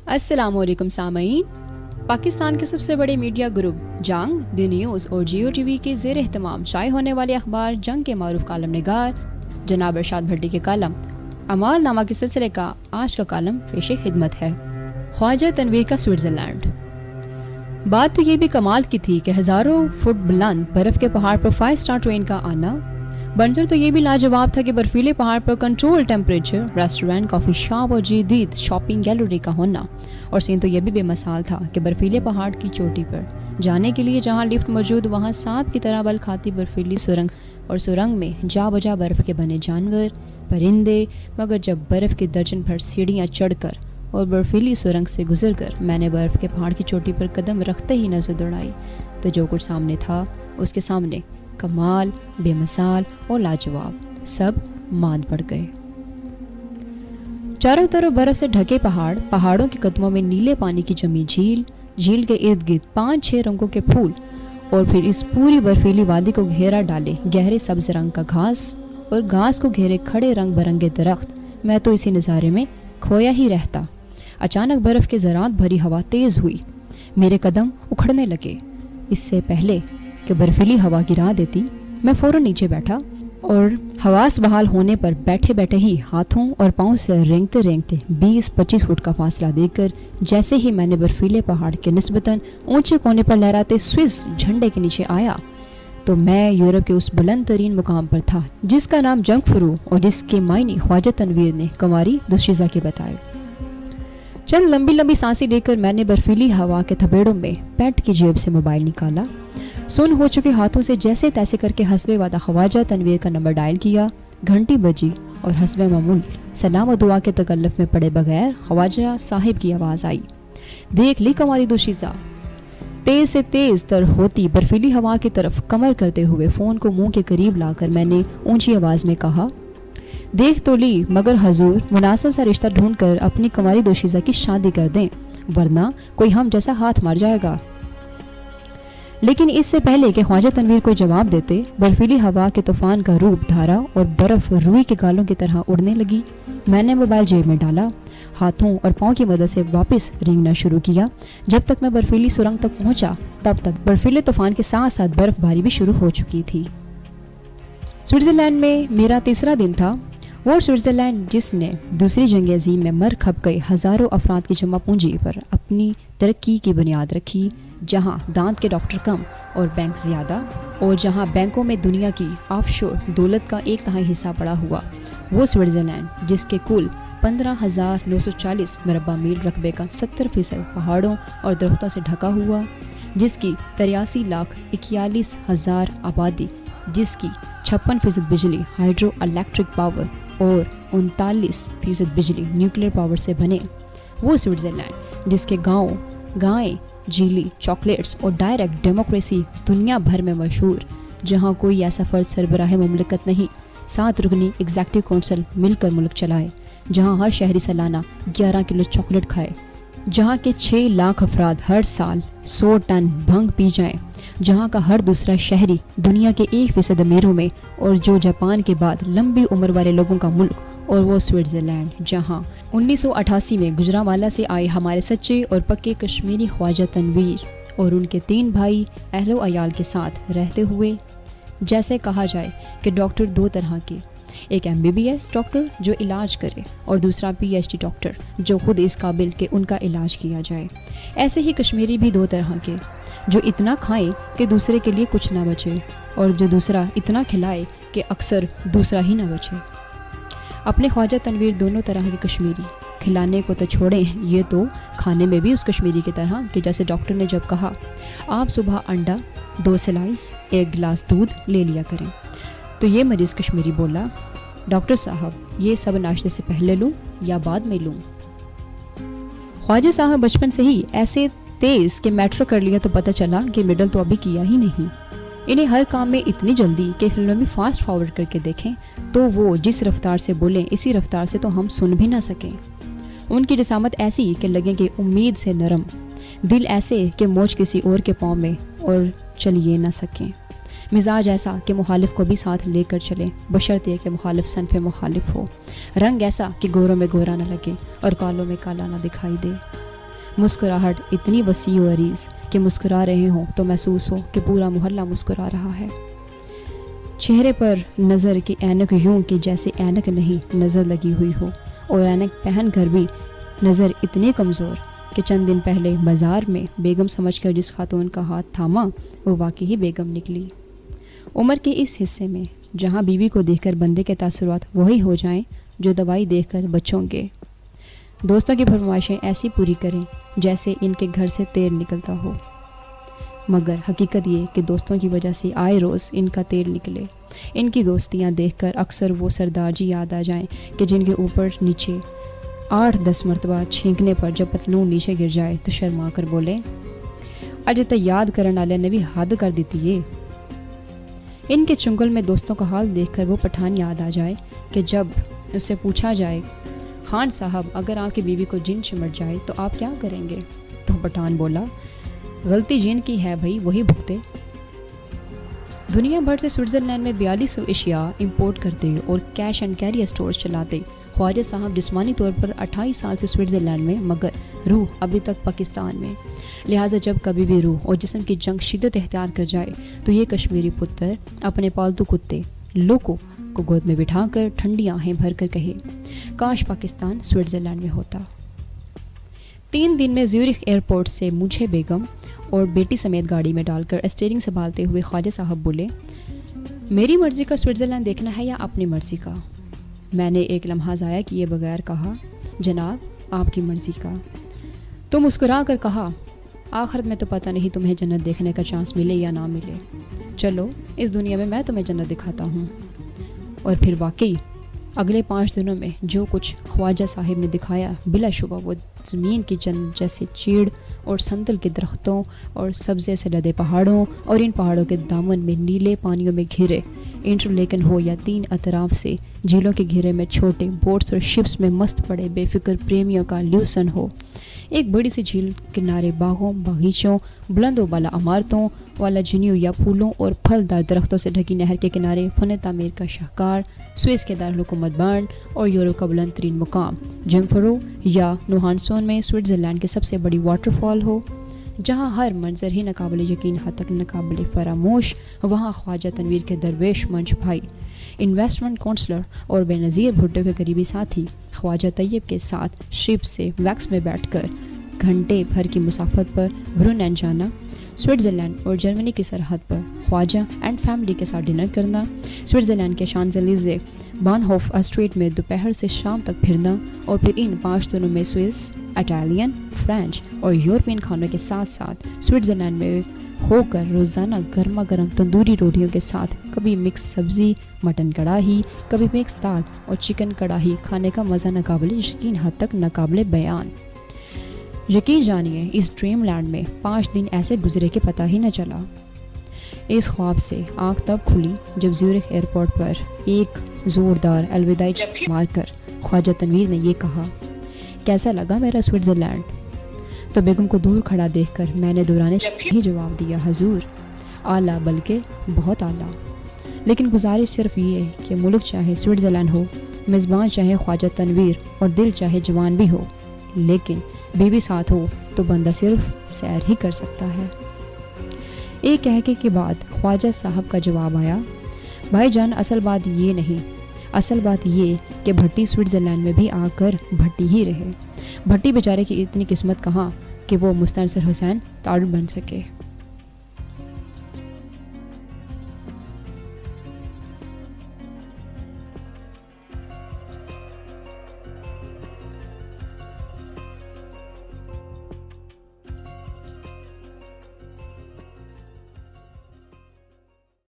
अस्सलाम वालेकुम सामईन। पाकिस्तान के सबसे बड़े मीडिया ग्रुप जंग, द न्यूज़ और जियो टीवी के ज़ेर एहतमाम शाये होने वाले अखबार जंग के मारूफ कालम निगार जनाब अरशाद भट्टी के कालम अमाल नामा के सिलसिले का आज का कालम पेश खिदमत है। ख्वाजा तनवीर का स्विट्ज़रलैंड। बात तो ये भी कमाल की थी कि हज़ारों फुट बुलंद बर्फ़ के पहाड़ पर 5 स्टार ट्रेन का आना। मंजर तो ये भी लाजवाब था कि बर्फीले पहाड़ पर control temperature, restaurant, coffee shop और जदीद शॉपिंग गैलरी का होना। और सीन तो ये भी बेमिसाल था कि बर्फीले पहाड़ की चोटी पर जाने के लिए जहाँ लिफ्ट मौजूद वहाँ सांप की तरह बल खाती बर्फीली सुरंग, और सुरंग में जा बजा बर्फ़ के बने जानवर, परिंदे। मगर जब बर्फ़ की दर्जन भर सीढ़ियाँ चढ़कर और बर्फीली सुरंग से गुजरकर मैंने बर्फ़ के पहाड़ की चोटी पर कदम रखते ही नजर दौड़ाई तो जो कुछ सामने था उसके सामने कमाल, बेमिसाल और लाजवाब सब मांद पड़ गए। चारों तरफ बर्फ से ढके पहाड़, पहाड़ों के कदमों में नीले पानी की जमी झील, झील के इर्द गिर्द 5-6 रंगों के फूल, और फिर इस पूरी बर्फीली वादी को घेरा डाले गहरे सब्ज रंग का घास, और घास को घेरे खड़े रंग बिरंगे दरख्त। मैं तो इसी नज़ारे में खोया ही रहता। अचानक बर्फ के ज़रात भरी हवा तेज़ हुई, मेरे कदम उखड़ने लगे। इससे पहले कि बर्फीली हवा गिरा देती मैं फ़ौरन नीचे बैठा और हवास बहाल होने पर बैठे बैठे ही हाथों और पाँव से रेंगते रेंगते 20-25 फुट का फासला देकर जैसे ही मैंने बर्फीले पहाड़ के निस्बतन ऊंचे कोने पर लहराते स्विस झंडे के नीचे आया तो मैं यूरोप के उस बुलंद तरीन मुकाम पर था जिसका नाम जंग फरू और जिसके मायने ख्वाजा तनवीर ने कुंवारी दुशीज़ा के बताए। चंद लंबी लंबी सांसें लेकर मैंने बर्फीली हवा के थपेड़ों में पैंट की जेब से मोबाइल निकाला। सुन हो चुके हाथों से जैसे तैसे करके हस्बे वादा ख्वाजा तनवीर का नंबर डायल किया। घंटी बजी और हस्बे मामूल सलाम और दुआ के तकल्लुफ़ में पड़े बगैर ख्वाजा साहिब की आवाज़ आई। देख ली कुंवारी दुशीज़ा। तेज़ से तेज़ तर होती बर्फीली हवा की तरफ कमर करते हुए फ़ोन को मुंह के करीब लाकर मैंने ऊंची आवाज़ में कहा, देख तो ली, मगर हजूर मुनासिब सा रिश्ता ढूंढकर अपनी कुंवारी दुशीज़ा की शादी कर दें, वरना कोई हम जैसा हाथ मार जाएगा। लेकिन इससे पहले कि ख्वाजा तनवीर को जवाब देते, बर्फीली हवा के तूफान का रूप धारा और बर्फ रुई के गालों की तरह उड़ने लगी। मैंने मोबाइल जेब में डाला, हाथों और पाँव की मदद से वापस रेंगना शुरू किया। जब तक मैं बर्फीली सुरंग तक पहुंचा तब तक बर्फीले तूफान के साथ साथ बर्फबारी भी शुरू हो चुकी थी। स्विट्ज़रलैंड में मेरा तीसरा दिन था। वो स्विट्ज़रलैंड जिसने दूसरी जंग अज़ीम में मर खप गए हज़ारों अफराद की जमा पूंजी पर अपनी तरक्की की बुनियाद रखी, जहां दांत के डॉक्टर कम और बैंक ज़्यादा, और जहां बैंकों में दुनिया की ऑफशोर दौलत का 1/3 हिस्सा पड़ा हुआ। वो स्विट्ज़रलैंड जिसके कुल 15,940 मरबा मील रकबे का 70% पहाड़ों और दरख्तों से ढका हुआ, जिसकी 83,41,000 आबादी, जिसकी 56% बिजली हाइड्रो इलेक्ट्रिक पावर और 39% बिजली न्यूक्लियर पावर से बने। वो स्विट्ज़रलैंड जिसके गाँव, गायें, झीली, चॉकलेट्स और डायरेक्ट डेमोक्रेसी दुनिया भर में मशहूर, जहाँ कोई ऐसा फ़र्द सरबराह मुमलिकत नहीं, 7 रुकनी एग्जीक्यूटिव काउंसिल मिलकर मुल्क चलाए, जहाँ हर शहरी सालाना 11 किलो चॉकलेट खाए, जहाँ के 6 लाख अफराद हर साल 100 टन भंग पी जाएं, जहाँ का हर दूसरा शहरी दुनिया के 1% अमीरों में, और जो जापान के बाद लंबी उम्र वाले लोगों का मुल्क। और वो स्विट्ज़रलैंड जहाँ 1988 में गुजरांवाला से आए हमारे सच्चे और पक्के कश्मीरी ख्वाजा तनवीर और उनके 3 भाई अहलो अयाल के साथ रहते हुए। जैसे कहा जाए कि डॉक्टर 2 तरह के, एक MBBS डॉक्टर जो इलाज करे और दूसरा PhD डॉक्टर जो खुद इस काबिल कि उनका इलाज किया जाए। ऐसे ही कश्मीरी भी 2 तरह के, जो इतना खाएं कि दूसरे के लिए कुछ ना बचे, और जो दूसरा इतना खिलाए कि अक्सर दूसरा ही ना बचे। अपने ख्वाजा तनवीर दोनों तरह के कश्मीरी, खिलाने को तो छोड़ें, ये तो खाने में भी उस कश्मीरी की तरह कि जैसे डॉक्टर ने जब कहा, आप सुबह अंडा, 2 स्लाइस, 1 गिलास दूध ले लिया करें, तो ये मरीज़ कश्मीरी बोला, डॉक्टर साहब ये सब नाश्ते से पहले लूँ या बाद में लूँ। ख्वाजा साहब बचपन से ही ऐसे तेज़ कि मेट्रो कर लिया तो पता चला कि मिडल तो अभी किया ही नहीं। इन्हें हर काम में इतनी जल्दी कि फिल्म में फास्ट फॉरवर्ड करके देखें तो वो जिस रफ्तार से बोलें इसी रफ्तार से तो हम सुन भी ना सकें। उनकी जिसामत ऐसी कि लगे कि उम्मीद से नरम, दिल ऐसे कि मौज किसी और के पाँव में और चलिए ना सकें। मिजाज ऐसा कि मुखालिफ को भी साथ लेकर चले, बशर्ते कि मुखालिफ सनफ मुखालिफ हो। रंग ऐसा कि गोरों में गोरा न लगे और कालों में काला ना दिखाई दे। مسکراہٹ اتنی وسیع و عریض کہ مسکرا رہے ہوں تو محسوس ہو کہ پورا محلہ مسکرا رہا ہے۔ چہرے پر نظر کی اینک یوں کہ جیسے اینک نہیں نظر لگی ہوئی ہو، اور اینک پہن کر بھی نظر اتنی کمزور کہ چند دن پہلے بازار میں بیگم سمجھ کر جس خاتون کا ہاتھ تھاما وہ واقعی بےگم نکلی۔ عمر کے اس حصے میں جہاں بیوی کو دیکھ کر بندے کے تاثرات وہی ہو جائیں جو دوائی دیکھ کر بچوں کے۔ دوستوں کی فرمائشیں ایسی پوری کریں جیسے ان کے گھر سے تیل نکلتا ہو، مگر حقیقت یہ کہ دوستوں کی وجہ سے آئے روز ان کا تیل نکلے۔ ان کی دوستیاں دیکھ کر اکثر وہ سردار جی یاد آ جائیں کہ جن کے اوپر نیچے 8-10 مرتبہ چھینکنے پر جب پتلون نیچے گر جائے تو شرما کر بولے، اج تے یاد کرن والے نے بھی حد کر دیتی ہے۔ ان کے چنگل میں دوستوں کا حال دیکھ کر وہ پٹھان یاد آ جائے کہ جب اس سے پوچھا جائے، خان صاحب اگر آپ کی بیوی کو جن چمٹ جائے تو آپ کیا کریں گے؟ تو پٹھان بولا، غلطی جن کی ہے بھائی وہی بھگتے۔ دنیا بھر سے سوئٹزرلینڈ میں 4200 اشیاء امپورٹ کرتے اور کیش اینڈ کیری اسٹورز چلاتے خواجہ صاحب جسمانی طور پر 28 سال سے سوئٹزرلینڈ میں، مگر روح ابھی تک پاکستان میں۔ لہٰذا جب کبھی بھی روح اور جسم کی جنگ شدت اختیار کر جائے تو یہ کشمیری پتر اپنے پالتو کتے لوکو کو گود میں بٹھا کر ٹھنڈی آہیں بھر کر کہے، کاش پاکستان سوئٹزرلینڈ میں ہوتا۔ 3 دن میں زیورخ ایئرپورٹ سے مجھے بیگم اور بیٹی سمیت گاڑی میں ڈال کر اسٹیئرنگ سنبھالتے ہوئے خواجہ صاحب بولے، میری مرضی کا سوئٹزرلینڈ دیکھنا ہے یا اپنی مرضی کا؟ میں نے ایک لمحہ ضائع کیے بغیر کہا، جناب آپ کی مرضی کا۔ تو مسکرا کر کہا، آخرت میں تو پتہ نہیں تمہیں جنت دیکھنے کا چانس ملے یا نہ ملے، چلو اس دنیا میں تمہیں جنت دکھاتا ہوں۔ اور پھر واقعی اگلے 5 دنوں میں جو کچھ خواجہ صاحب نے دکھایا بلا شبہ وہ زمین کی جنت جیسے چیڑ اور سنتل کے درختوں اور سبزے سے لدے پہاڑوں اور ان پہاڑوں کے دامن میں نیلے پانیوں میں گھرے انٹرلیکن ہو یا 3 اطراف سے جھیلوں کے گھیرے میں چھوٹے بوٹس اور شپس میں مست پڑے بے فکر پریمیوں کا لیوسن ہو، ایک بڑی سی جھیل کنارے باغوں باغیچوں بلند و بالا عمارتوں والا جنیو یا پھولوں اور پھلدار درختوں سے ڈھکی نہر کے کنارے فن تعمیر کا شاہکار سوئس کے دارالحکومت برن اور یورپ کا بلند ترین مقام جنگفرو یا نوہانسون میں سوئٹزرلینڈ کی سب سے بڑی واٹر فال ہو، جہاں ہر منظر ہی ناقابل یقین حد تک ناقابل فراموش، وہاں خواجہ تنویر کے درویش منچ بھائی انویسٹمنٹ کونسلر اور بے نظیر بھٹو کے قریبی ساتھی خواجہ طیب کے ساتھ شپ سے ویکس میں بیٹھ کر گھنٹے بھر کی مسافت پر برونین جانا، سوئٹزرلینڈ اور جرمنی کی سرحد پر خواجہ اینڈ فیملی کے ساتھ ڈنر کرنا، سوئٹزرلینڈ کے شانزلیزے بانہوف اسٹریٹ میں دوپہر سے شام تک پھرنا، اور پھر ان 5 دنوں میں سوئس، اٹالین، فرینچ اور یورپین کھانوں کے ساتھ ساتھ سوئٹزرلینڈ میں ہو کر روزانہ گرما گرم تندوری روٹیوں کے ساتھ کبھی مکس سبزی، مٹن کڑاہی، کبھی مکس دال اور چکن کڑاہی کھانے کا مزہ ناقابل یقین حد تک ناقابل بیان۔ یقین جانیے اس ڈریم لینڈ میں 5 دن ایسے گزرے کہ پتہ ہی نہ چلا۔ اس خواب سے آنکھ تب کھلی جب زیورخ ایئرپورٹ پر ایک زوردار الوداعی مار کر خواجہ تنویر نے یہ کہا، کیسا لگا میرا سوئٹزرلینڈ؟ تو بیگم کو دور کھڑا دیکھ کر میں نے دورانے ہی جواب دیا، حضور اعلیٰ، بلکہ بہت اعلیٰ، لیکن گزارش صرف یہ ہے کہ ملک چاہے سوئٹزرلینڈ ہو، میزبان چاہے خواجہ تنویر اور دل چاہے جوان بھی ہو، لیکن بیوی ساتھ ہو تو بندہ صرف سیر ہی کر سکتا ہے۔ ایک کہکے کے بعد خواجہ صاحب کا جواب آیا، بھائی جان اصل بات یہ نہیں، اصل بات یہ کہ بھٹی سوئٹزرلینڈ میں بھی آ کر بھٹی ہی رہے۔ بھٹی بیچارے کی اتنی قسمت کہاں کہ وہ مستنصر حسین تاڑ بن سکے۔